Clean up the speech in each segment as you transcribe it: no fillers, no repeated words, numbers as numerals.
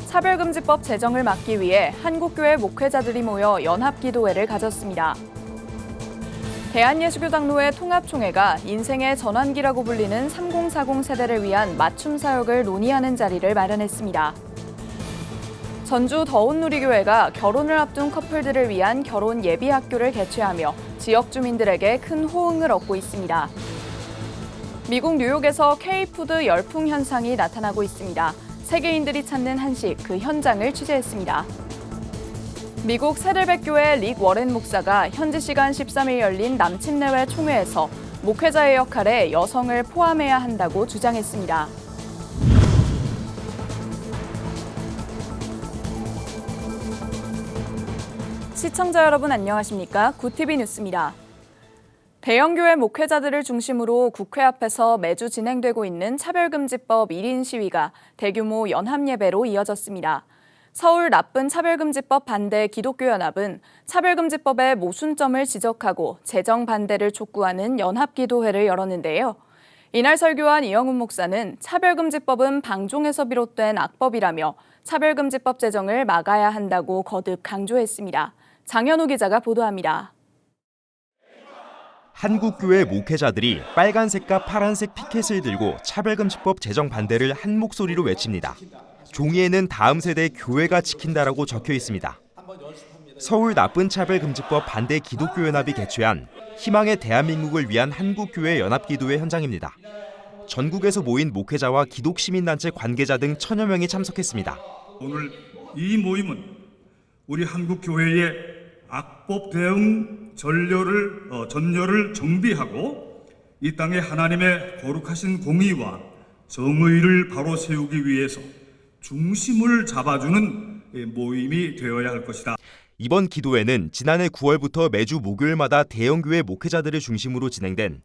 차별금지법 제정을 막기 위해 한국교회 목회자들이 모여 연합기도회를 가졌습니다. 대한예수교장로회 통합총회가 인생의 전환기라고 불리는 3040 세대를 위한 맞춤 사역을 논의하는 자리를 마련했습니다. 전주 더운누리교회가 결혼을 앞둔 커플들을 위한 결혼 예비학교를 개최하며 지역 주민들에게 큰 호응을 얻고 있습니다. 미국 뉴욕에서 K푸드 열풍 현상이 나타나고 있습니다. 세계인들이 찾는 한식, 그 현장을 취재했습니다. 미국 세들백교회 릭 워렌 목사가 현지 시간 13일 열린 남침내회 총회에서 목회자의 역할에 여성을 포함해야 한다고 주장했습니다. 시청자 여러분 안녕하십니까? 구TV 뉴스입니다. 대형교회 목회자들을 중심으로 국회 앞에서 매주 진행되고 있는 차별금지법 1인 시위가 대규모 연합예배로 이어졌습니다. 서울 나쁜 차별금지법 반대 기독교연합은 차별금지법의 모순점을 지적하고 제정 반대를 촉구하는 연합기도회를 열었는데요. 이날 설교한 이영훈 목사는 차별금지법은 방종에서 비롯된 악법이라며 차별금지법 제정을 막아야 한다고 거듭 강조했습니다. 장현우 기자가 보도합니다. 한국교회 목회자들이 빨간색과 파란색 피켓을 들고 차별금지법 제정 반대를 한 목소리로 외칩니다. 종이에는 다음 세대 교회가 지킨다라고 적혀 있습니다. 서울 나쁜 차별금지법 반대 기독교연합이 개최한 희망의 대한민국을 위한 한국교회 연합기도회 현장입니다. 전국에서 모인 목회자와 기독시민단체 관계자 등 1000여 명이 참석했습니다. 오늘 이 모임은 우리 한국교회의 악법 대응 전열을 정비하고 이 땅에 하나님의 거룩하신 공의와 정의를 바로 세우기 위해서 중심을 잡아주는 모임이 되어야 할 것이다. 이번 기도회는 지난해 9월부터 매주 목요일마다 대형교회 목회자들을 중심으로 진행된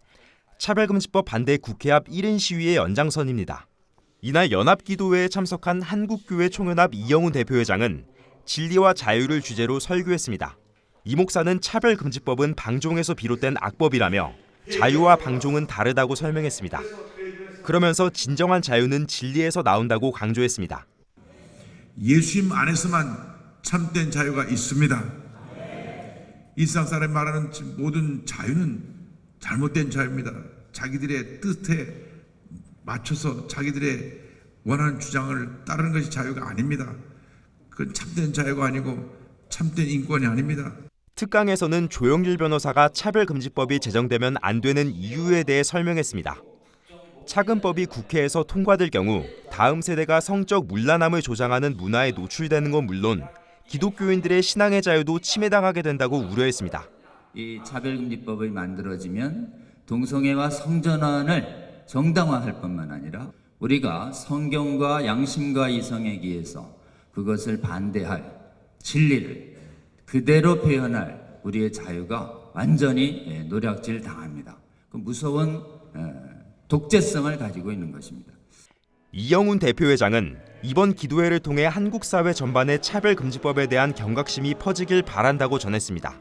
차별금지법 반대 국회 앞 1인 시위의 연장선입니다. 이날 연합기도회에 참석한 한국교회 총연합 이영훈 대표회장은 진리와 자유를 주제로 설교했습니다. 이 목사는 차별금지법은 방종에서 비롯된 악법이라며 자유와 방종은 다르다고 설명했습니다. 그러면서 진정한 자유는 진리에서 나온다고 강조했습니다. 예수님 안에서만 참된 자유가 있습니다. 일상 사람이 말하는 모든 자유는 잘못된 자유입니다. 자기들의 뜻에 맞춰서 자기들의 원하는 주장을 따르는 것이 자유가 아닙니다. 그건 참된 자유가 아니고 참된 인권이 아닙니다. 특강에서는 조영길 변호사가 차별금지법이 제정되면 안 되는 이유에 대해 설명했습니다. 차금법이 국회에서 통과될 경우 다음 세대가 성적 문란함을 조장하는 문화에 노출되는 건 물론 기독교인들의 신앙의 자유도 침해당하게 된다고 우려했습니다. 이 차별금지법이 만들어지면 동성애와 성전환을 정당화할 뿐만 아니라 우리가 성경과 양심과 이성에 기해서 그것을 반대할 진리를 그대로 표현할 우리의 자유가 완전히 노략질 당합니다. 그 무서운 독재성을 가지고 있는 것입니다. 이영훈 대표회장은 이번 기도회를 통해 한국 사회 전반의 차별금지법에 대한 경각심이 퍼지길 바란다고 전했습니다.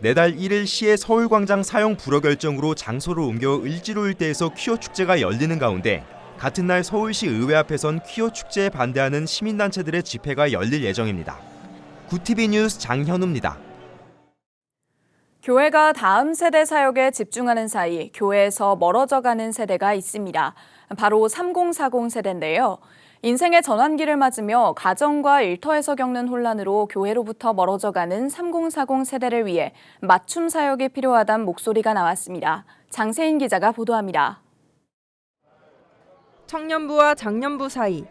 내달 1일 시의 서울광장 사용 불허 결정으로 장소를 옮겨 을지로 일대에서 퀴어 축제가 열리는 가운데 같은 날 서울시 의회 앞에선 퀴어 축제에 반대하는 시민단체들의 집회가 열릴 예정입니다. 구TV 뉴스 장현우입니다. 교회가 다음 세대 사역에 집중하는 사이 교회에서 멀어져가는 세대가 있습니다. 바로 3040 세대인데요. 인생의 전환기를 맞으며 가정과 일터에서 겪는 혼란으로 교회로부터 멀어져가는 3040 세대를 위해 맞춤 사역이 필요하다는 목소리가 나왔습니다. 장세인 기자가 보도합니다. 청년부와 장년부 사이,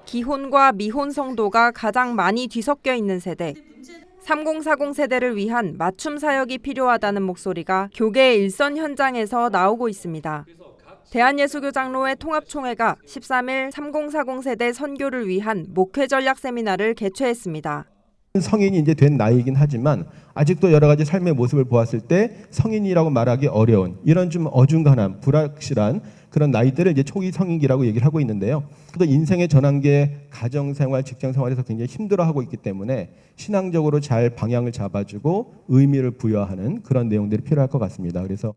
기혼과 미혼 성도가 가장 많이 뒤섞여 있는 세대. 3040 세대를 위한 맞춤 사역이 필요하다는 목소리가 교계 일선 현장에서 나오고 있습니다. 대한예수교장로회 통합총회가 13일 3040 세대 선교를 위한 목회 전략 세미나를 개최했습니다. 성인이 이제 된 나이이긴 하지만 아직도 여러 가지 삶의 모습을 보았을 때 성인이라고 말하기 어려운 이런 좀 어중간한 불확실한 그런 나이대를 이제 초기 성인기라고 얘기를 하고 있는데요. 또 인생의 전환기에 가정생활, 직장생활에서 굉장히 힘들어하고 있기 때문에 신앙적으로 잘 방향을 잡아주고 의미를 부여하는 그런 내용들이 필요할 것 같습니다. 그래서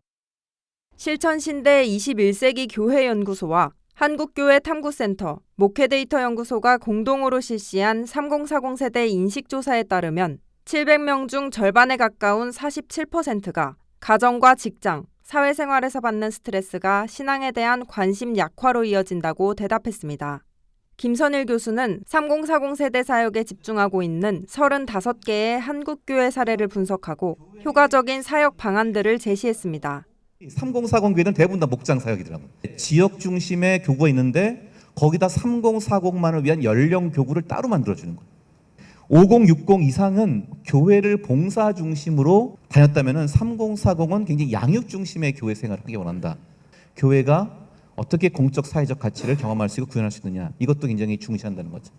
실천신대 21세기 교회연구소와 한국교회 탐구센터, 목회데이터 연구소가 공동으로 실시한 3040 세대 인식조사에 따르면 700명 중 절반에 가까운 47%가 가정과 직장, 사회생활에서 받는 스트레스가 신앙에 대한 관심 약화로 이어진다고 대답했습니다. 김선일 교수는 3040 세대 사역에 집중하고 있는 35개의 한국교회 사례를 분석하고 효과적인 사역 방안들을 제시했습니다. 3040 교회는 대부분 다 목장 사역이더라고요. 지역 중심의 교구가 있는데 거기다 3040만을 위한 연령 교구를 따로 만들어주는 거예요. 5060 이상은 교회를 봉사 중심으로 다녔다면 3040은 굉장히 양육 중심의 교회 생활을 하기 원한다. 교회가 어떻게 공적 사회적 가치를 경험할 수 있고 구현할 수 있느냐, 이것도 굉장히 중시한다는 거죠.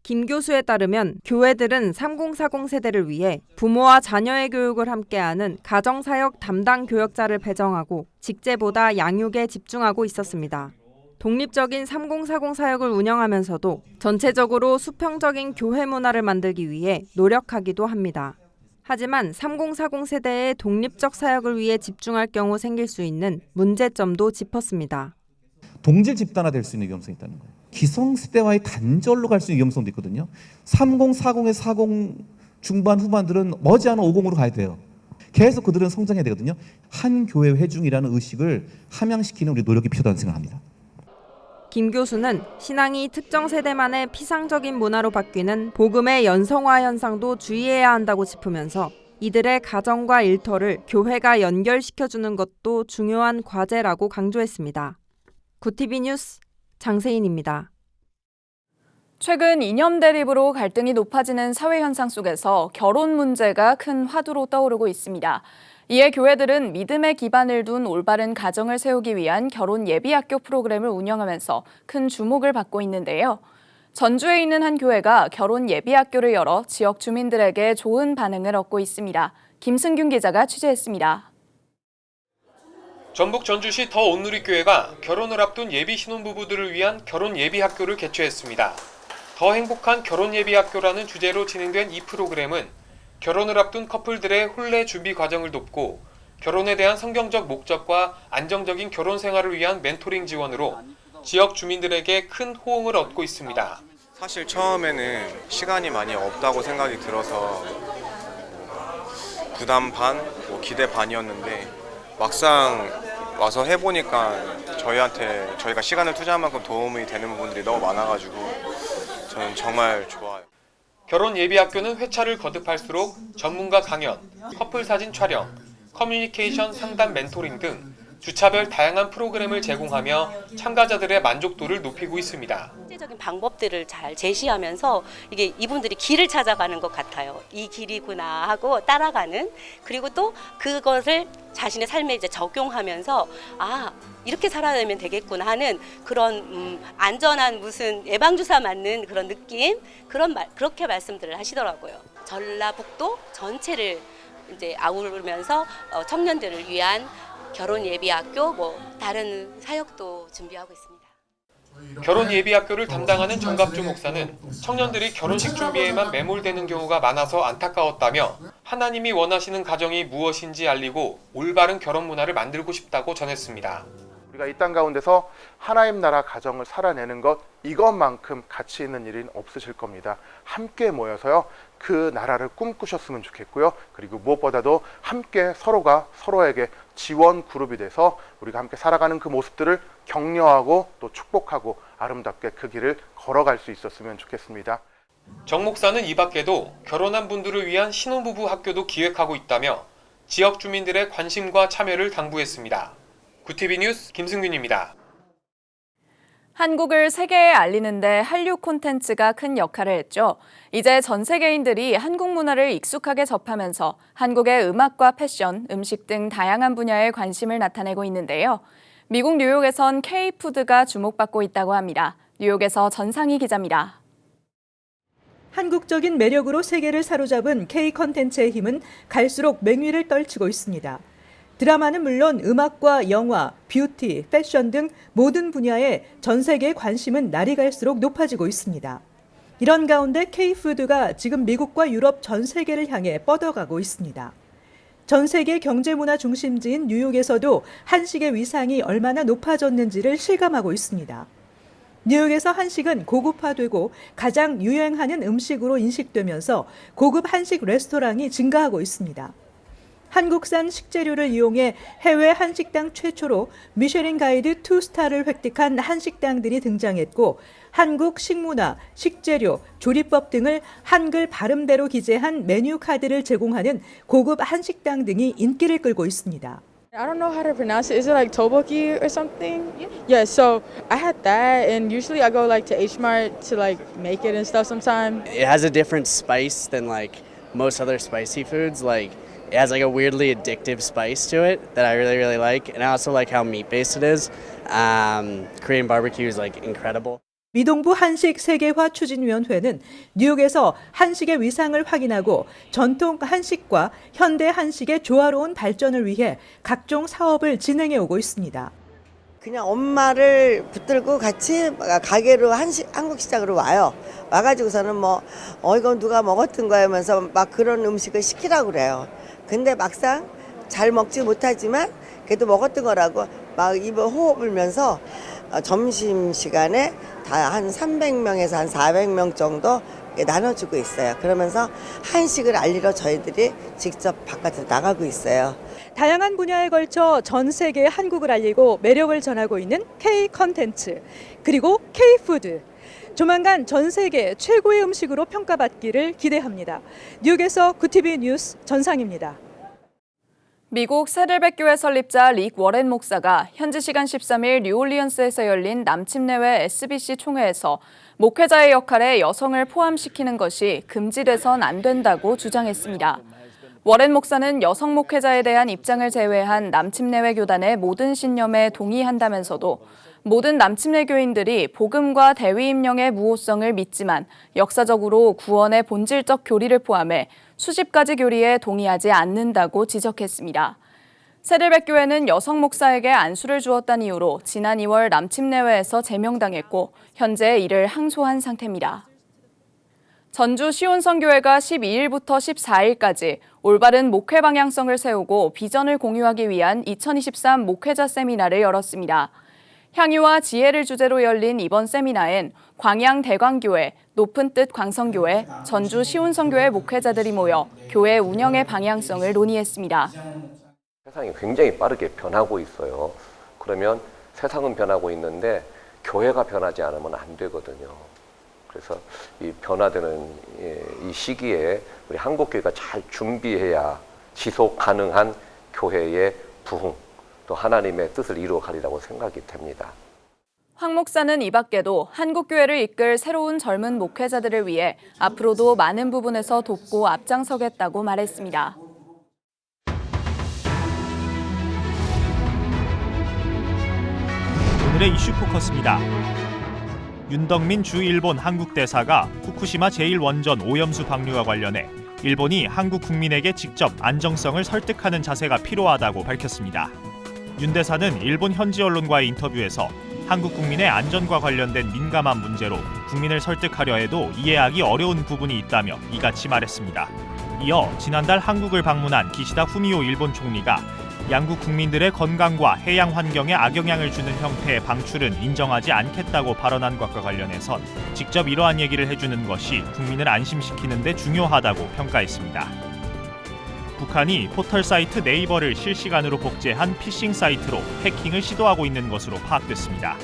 김 교수에 따르면 교회들은 3040 세대를 위해 부모와 자녀의 교육을 함께하는 가정사역 담당 교역자를 배정하고 직제보다 양육에 집중하고 있었습니다. 독립적인 3040 사역을 운영하면서도 전체적으로 수평적인 교회 문화를 만들기 위해 노력하기도 합니다. 하지만 3040 세대의 독립적 사역을 위해 집중할 경우 생길 수 있는 문제점도 짚었습니다. 동질 집단화될 수 있는 위험성이 있다는 거예요. 기성세대와의 단절로 갈 수 있는 위험성도 있거든요. 3040의 40 중반 후반들은 머지않아 50으로 가야 돼요. 계속 그들은 성장해야 되거든요. 한 교회 회중이라는 의식을 함양시키는 우리 노력이 필요하다는 생각을 합니다. 김 교수는 신앙이 특정 세대만의 피상적인 문화로 바뀌는 복음의 연성화 현상도 주의해야 한다고 짚으면서 이들의 가정과 일터를 교회가 연결시켜주는 것도 중요한 과제라고 강조했습니다. 구티비 뉴스 장세인입니다. 최근 이념 대립으로 갈등이 높아지는 사회 현상 속에서 결혼 문제가 큰 화두로 떠오르고 있습니다. 이에 교회들은 믿음에 기반을 둔 올바른 가정을 세우기 위한 결혼 예비학교 프로그램을 운영하면서 큰 주목을 받고 있는데요. 전주에 있는 한 교회가 결혼 예비학교를 열어 지역 주민들에게 좋은 반응을 얻고 있습니다. 김승균 기자가 취재했습니다. 전북 전주시 더 온누리교회가 결혼을 앞둔 예비 신혼부부들을 위한 결혼 예비학교를 개최했습니다. 더 행복한 결혼 예비학교라는 주제로 진행된 이 프로그램은 결혼을 앞둔 커플들의 혼례 준비 과정을 돕고 결혼에 대한 성경적 목적과 안정적인 결혼 생활을 위한 멘토링 지원으로 지역 주민들에게 큰 호응을 얻고 있습니다. 사실 처음에는 시간이 많이 없다고 생각이 들어서 부담 반, 기대 반이었는데 막상 와서 해보니까 저희가 시간을 투자한 만큼 도움이 되는 부분들이 너무 많아가지고 저는 정말 좋아요. 결혼 예비학교는 회차를 거듭할수록 전문가 강연, 커플 사진 촬영, 커뮤니케이션 상담 멘토링 등 주차별 다양한 프로그램을 제공하며 참가자들의 만족도를 높이고 있습니다. 실제적인 방법들을 잘 제시하면서 이게 이분들이 길을 찾아가는 것 같아요. 이 길이구나 하고 따라가는, 그리고 또 그것을 자신의 삶에 이제 적용하면서 이렇게 살아내면 되겠구나 하는 그런 안전한 무슨 예방주사 맞는 그런 느낌, 그렇게 말씀들을 하시더라고요. 전라북도 전체를 이제 아우르면서 청년들을 위한 결혼 예비학교, 다른 사역도 준비하고 있습니다. 결혼 예비학교를 담당하는 정갑주 목사는 청년들이 결혼식 준비에만 매몰되는 경우가 많아서 안타까웠다며 하나님이 원하시는 가정이 무엇인지 알리고 올바른 결혼 문화를 만들고 싶다고 전했습니다. 우리가 이 땅 가운데서 하나님 나라 가정을 살아내는 것, 이것만큼 가치 있는 일은 없으실 겁니다. 함께 모여서요, 그 나라를 꿈꾸셨으면 좋겠고요. 그리고 무엇보다도 함께 서로가 서로에게 지원 그룹이 돼서 우리가 함께 살아가는 그 모습들을 격려하고 또 축복하고 아름답게 그 길을 걸어갈 수 있었으면 좋겠습니다. 정 목사는 이 밖에도 결혼한 분들을 위한 신혼부부 학교도 기획하고 있다며 지역 주민들의 관심과 참여를 당부했습니다. 구티비 뉴스 김승균입니다. 한국을 세계에 알리는데 한류 콘텐츠가 큰 역할을 했죠. 이제 전 세계인들이 한국 문화를 익숙하게 접하면서 한국의 음악과 패션, 음식 등 다양한 분야에 관심을 나타내고 있는데요. 미국 뉴욕에선 K-푸드가 주목받고 있다고 합니다. 뉴욕에서 전상희 기자입니다. 한국적인 매력으로 세계를 사로잡은 K-컨텐츠의 힘은 갈수록 맹위를 떨치고 있습니다. 드라마는 물론 음악과 영화, 뷰티, 패션 등 모든 분야에 전 세계의 관심은 날이 갈수록 높아지고 있습니다. 이런 가운데 K-푸드가 지금 미국과 유럽 전 세계를 향해 뻗어가고 있습니다. 전 세계 경제문화 중심지인 뉴욕에서도 한식의 위상이 얼마나 높아졌는지를 실감하고 있습니다. 뉴욕에서 한식은 고급화되고 가장 유행하는 음식으로 인식되면서 고급 한식 레스토랑이 증가하고 있습니다. 한국산 식재료를 이용해 해외 한식당 최초로 미쉐린 가이드 2스타를 획득한 한식당들이 등장했고 한국 식문화, 식재료, 조리법 등을 한글 발음대로 기재한 메뉴 카드를 제공하는 고급 한식당 등이 인기를 끌고 있습니다. I don't know how to pronounce it. Is it like tteokbokki or something? Yeah, so I had that, and usually I go like to H Mart to like make it and stuff sometimes. It has a different spice than like most other spicy foods. Like it has like a weirdly addictive spice to it that I really like, and I also like how meat-based it is. Korean barbecue is like incredible. 미동부 한식 세계화 추진위원회는 뉴욕에서 한식의 위상을 확인하고 전통 한식과 현대 한식의 조화로운 발전을 위해 각종 사업을 진행해 오고 있습니다. 그냥 엄마를 붙들고 같이 가게로 한국 시장으로 와요. 와가지고서는 이건 누가 먹었던 거야 하면서 막 그런 음식을 시키라고 그래요. 근데 막상 잘 먹지 못하지만 그래도 먹었던 거라고 막 입을 호흡 불면서 점심시간에 다 한 300명에서 한 400명 정도 나눠주고 있어요. 그러면서 한식을 알리러 저희들이 직접 바깥으로 나가고 있어요. 다양한 분야에 걸쳐 전 세계에 한국을 알리고 매력을 전하고 있는 K 컨텐츠, 그리고 K 푸드. 조만간 전 세계 최고의 음식으로 평가받기를 기대합니다. 뉴욕에서 구티비 뉴스 전상입니다. 미국 세들백교회 설립자 릭 워렌 목사가 현지 시간 13일 뉴올리언스에서 열린 남침내회 SBC 총회에서 목회자의 역할에 여성을 포함시키는 것이 금지돼선 안 된다고 주장했습니다. 워렌 목사는 여성 목회자에 대한 입장을 제외한 남침내회 교단의 모든 신념에 동의한다면서도 모든 남침내 교인들이 복음과 대위 임령의 무호성을 믿지만 역사적으로 구원의 본질적 교리를 포함해 수십 가지 교리에 동의하지 않는다고 지적했습니다. 세들백교회는 여성 목사에게 안수를 주었다는 이유로 지난 2월 남침내회에서 제명당했고 현재 이를 항소한 상태입니다. 전주 시온성교회가 12일부터 14일까지 올바른 목회 방향성을 세우고 비전을 공유하기 위한 2023 목회자 세미나를 열었습니다. 향유와 지혜를 주제로 열린 이번 세미나엔 광양대광교회, 높은뜻 광성교회, 전주 시온성교회 목회자들이 모여 교회 운영의 방향성을 논의했습니다. 세상이 굉장히 빠르게 변하고 있어요. 그러면 세상은 변하고 있는데 교회가 변하지 않으면 안 되거든요. 그래서 이 변화되는 이 시기에 우리 한국교회가 잘 준비해야 지속 가능한 교회의 부흥, 또 하나님의 뜻을 이루어가리라고 생각이 됩니다. 황 목사는 이 밖에도 한국교회를 이끌 새로운 젊은 목회자들을 위해 앞으로도 많은 부분에서 돕고 앞장서겠다고 말했습니다. 오늘의 이슈 포커스입니다. 윤덕민 주 일본 한국 대사가 후쿠시마 제1원전 오염수 방류와 관련해 일본이 한국 국민에게 직접 안정성을 설득하는 자세가 필요하다고 밝혔습니다. 윤 대사는 일본 현지 언론과의 인터뷰에서 한국 국민의 안전과 관련된 민감한 문제로 국민을 설득하려 해도 이해하기 어려운 부분이 있다며 이같이 말했습니다. 이어 지난달 한국을 방문한 기시다 후미오 일본 총리가 양국 국민들의 건강과 해양 환경에 악영향을 주는 형태의 방출은 인정하지 않겠다고 발언한 것과 관련해선 직접 이러한 얘기를 해주는 것이 국민을 안심시키는 데 중요하다고 평가했습니다. 북한이 포털 사이트 네이버를 실시간으로 복제한 피싱 사이트로 해킹을 시도하고 있는 것으로 파악됐습니다.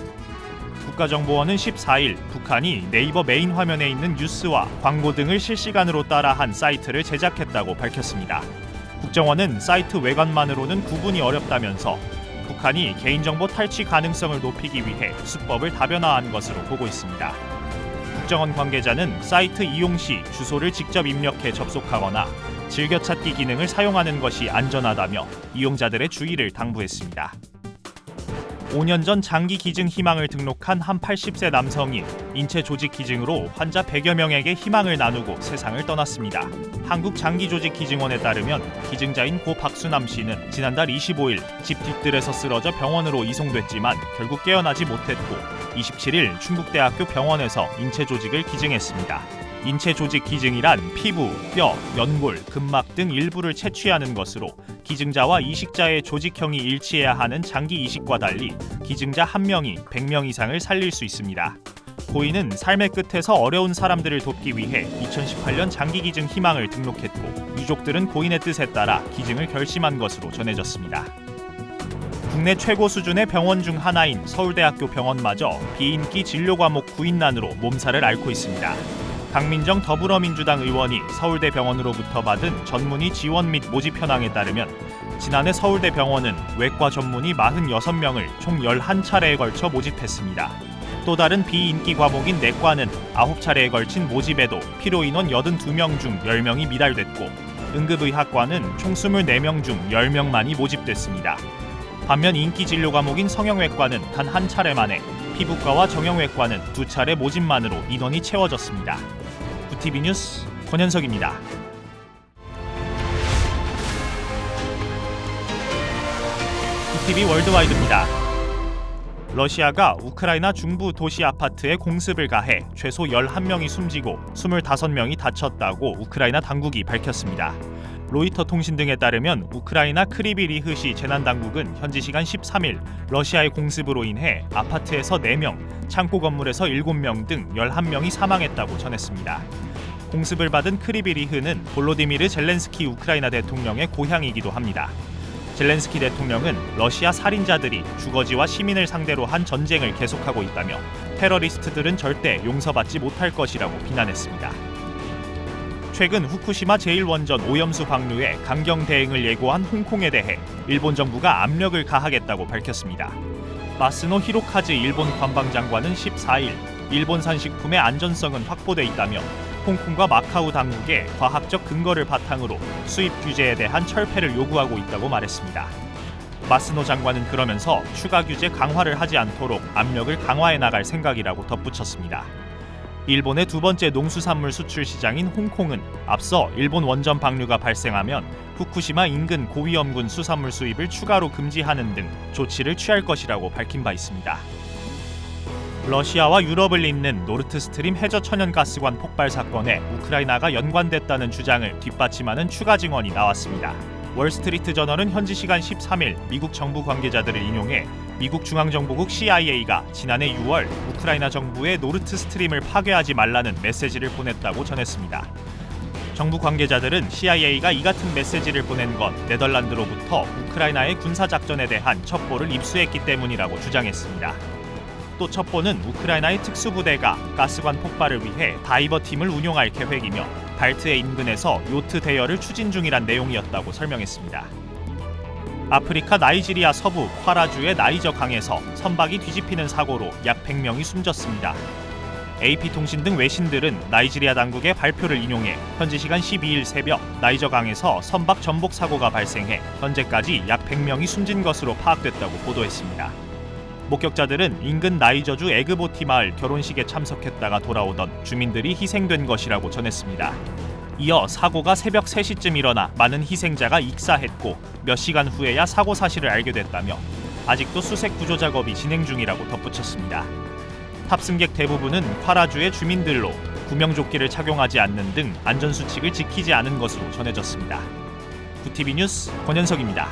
국가정보원은 14일 북한이 네이버 메인 화면에 있는 뉴스와 광고 등을 실시간으로 따라한 사이트를 제작했다고 밝혔습니다. 국정원은 사이트 외관만으로는 구분이 어렵다면서 북한이 개인정보 탈취 가능성을 높이기 위해 수법을 다변화한 것으로 보고 있습니다. 국정원 관계자는 사이트 이용 시 주소를 직접 입력해 접속하거나 즐겨찾기 기능을 사용하는 것이 안전하다며 이용자들의 주의를 당부했습니다. 5년 전 장기 기증 희망을 등록한 한 80세 남성이 인체 조직 기증으로 환자 100여 명에게 희망을 나누고 세상을 떠났습니다. 한국장기조직기증원에 따르면 기증자인 고 박수남 씨는 지난달 25일 집 뒤뜰에서 쓰러져 병원으로 이송됐지만 결국 깨어나지 못했고 27일 충북대학교 병원에서 인체 조직을 기증했습니다. 인체 조직 기증이란 피부, 뼈, 연골, 근막 등 일부를 채취하는 것으로 기증자와 이식자의 조직형이 일치해야 하는 장기 이식과 달리 기증자 1명이 100명 이상을 살릴 수 있습니다. 고인은 삶의 끝에서 어려운 사람들을 돕기 위해 2018년 장기 기증 희망을 등록했고 유족들은 고인의 뜻에 따라 기증을 결심한 것으로 전해졌습니다. 국내 최고 수준의 병원 중 하나인 서울대학교 병원마저 비인기 진료 과목 구인난으로 몸살을 앓고 있습니다. 강민정 더불어민주당 의원이 서울대 병원으로부터 받은 전문의 지원 및 모집 현황에 따르면 지난해 서울대 병원은 외과 전문의 46명을 총 11차례에 걸쳐 모집했습니다. 또 다른 비인기 과목인 내과는 9차례에 걸친 모집에도 필요인원 82명 중 10명이 미달됐고 응급의학과는 총 24명 중 10명만이 모집됐습니다. 반면 인기 진료 과목인 성형외과는 단 한 차례 만에, 피부과와 정형외과는 2차례 모집만으로 인원이 채워졌습니다. 구티비 뉴스 권현석입니다. 구티비 월드와이드입니다. 러시아가 우크라이나 중부 도시 아파트에 공습을 가해 최소 11명이 숨지고 25명이 다쳤다고 우크라이나 당국이 밝혔습니다. 로이터 통신 등에 따르면 우크라이나 크리비리흐시 재난당국은 현지 시간 13일 러시아의 공습으로 인해 아파트에서 4명, 창고 건물에서 7명 등 11명이 사망했다고 전했습니다. 공습을 받은 크리비리흐는 볼로디미르 젤렌스키 우크라이나 대통령의 고향이기도 합니다. 젤렌스키 대통령은 러시아 살인자들이 주거지와 시민을 상대로 한 전쟁을 계속하고 있다며 테러리스트들은 절대 용서받지 못할 것이라고 비난했습니다. 최근 후쿠시마 제1원전 오염수 방류에 강경 대응을 예고한 홍콩에 대해 일본 정부가 압력을 가하겠다고 밝혔습니다. 마스노 히로카즈 일본 관방장관은 14일 일본산 식품의 안전성은 확보돼 있다며 홍콩과 마카오 당국에 과학적 근거를 바탕으로 수입 규제에 대한 철폐를 요구하고 있다고 말했습니다. 마스노 장관은 그러면서 추가 규제 강화를 하지 않도록 압력을 강화해 나갈 생각이라고 덧붙였습니다. 일본의 두 번째 농수산물 수출 시장인 홍콩은 앞서 일본 원전 방류가 발생하면 후쿠시마 인근 고위험군 수산물 수입을 추가로 금지하는 등 조치를 취할 것이라고 밝힌 바 있습니다. 러시아와 유럽을 잇는 노르트스트림 해저 천연가스관 폭발 사건에 우크라이나가 연관됐다는 주장을 뒷받침하는 추가 증언이 나왔습니다. 월스트리트 저널은 현지 시간 13일 미국 정부 관계자들을 인용해 미국 중앙정보국 CIA가 지난해 6월 우크라이나 정부에 노르트스트림을 파괴하지 말라는 메시지를 보냈다고 전했습니다. 정부 관계자들은 CIA가 이 같은 메시지를 보낸 건 네덜란드로부터 우크라이나의 군사작전에 대한 첩보를 입수했기 때문이라고 주장했습니다. 또 첩보는 우크라이나의 특수부대가 가스관 폭발을 위해 다이버팀을 운용할 계획이며 발트해 인근에서 요트 대여를 추진 중이란 내용이었다고 설명했습니다. 아프리카 나이지리아 서부 콰라주의 나이저 강에서 선박이 뒤집히는 사고로 약 100명이 숨졌습니다. AP통신 등 외신들은 나이지리아 당국의 발표를 인용해 현지 시간 12일 새벽 나이저 강에서 선박 전복 사고가 발생해 현재까지 약 100명이 숨진 것으로 파악됐다고 보도했습니다. 목격자들은 인근 나이저주 에그보티 마을 결혼식에 참석했다가 돌아오던 주민들이 희생된 것이라고 전했습니다. 이어 사고가 새벽 3시쯤 일어나 많은 희생자가 익사했고 몇 시간 후에야 사고 사실을 알게 됐다며 아직도 수색 구조 작업이 진행 중이라고 덧붙였습니다. 탑승객 대부분은 콰라주의 주민들로 구명조끼를 착용하지 않는 등 안전수칙을 지키지 않은 것으로 전해졌습니다. 구티비 뉴스 권현석입니다.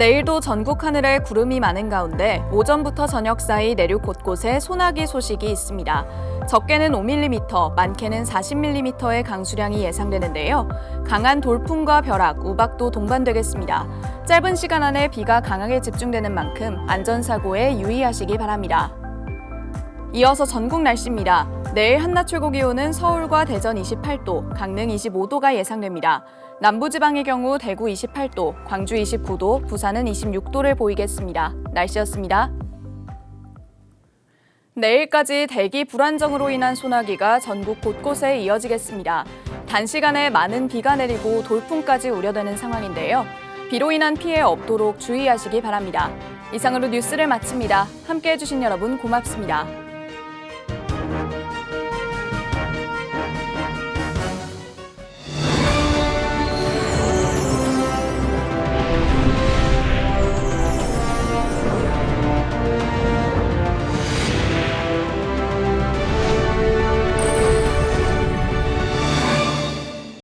내일도 전국 하늘에 구름이 많은 가운데 오전부터 저녁 사이 내륙 곳곳에 소나기 소식이 있습니다. 적게는 5mm, 많게는 40mm의 강수량이 예상되는데요. 강한 돌풍과 벼락, 우박도 동반되겠습니다. 짧은 시간 안에 비가 강하게 집중되는 만큼 안전사고에 유의하시기 바랍니다. 이어서 전국 날씨입니다. 내일 한낮 최고 기온은 서울과 대전 28도, 강릉 25도가 예상됩니다. 남부지방의 경우 대구 28도, 광주 29도, 부산은 26도를 보이겠습니다. 날씨였습니다. 내일까지 대기 불안정으로 인한 소나기가 전국 곳곳에 이어지겠습니다. 단시간에 많은 비가 내리고 돌풍까지 우려되는 상황인데요. 비로 인한 피해 없도록 주의하시기 바랍니다. 이상으로 뉴스를 마칩니다. 함께해 주신 여러분 고맙습니다.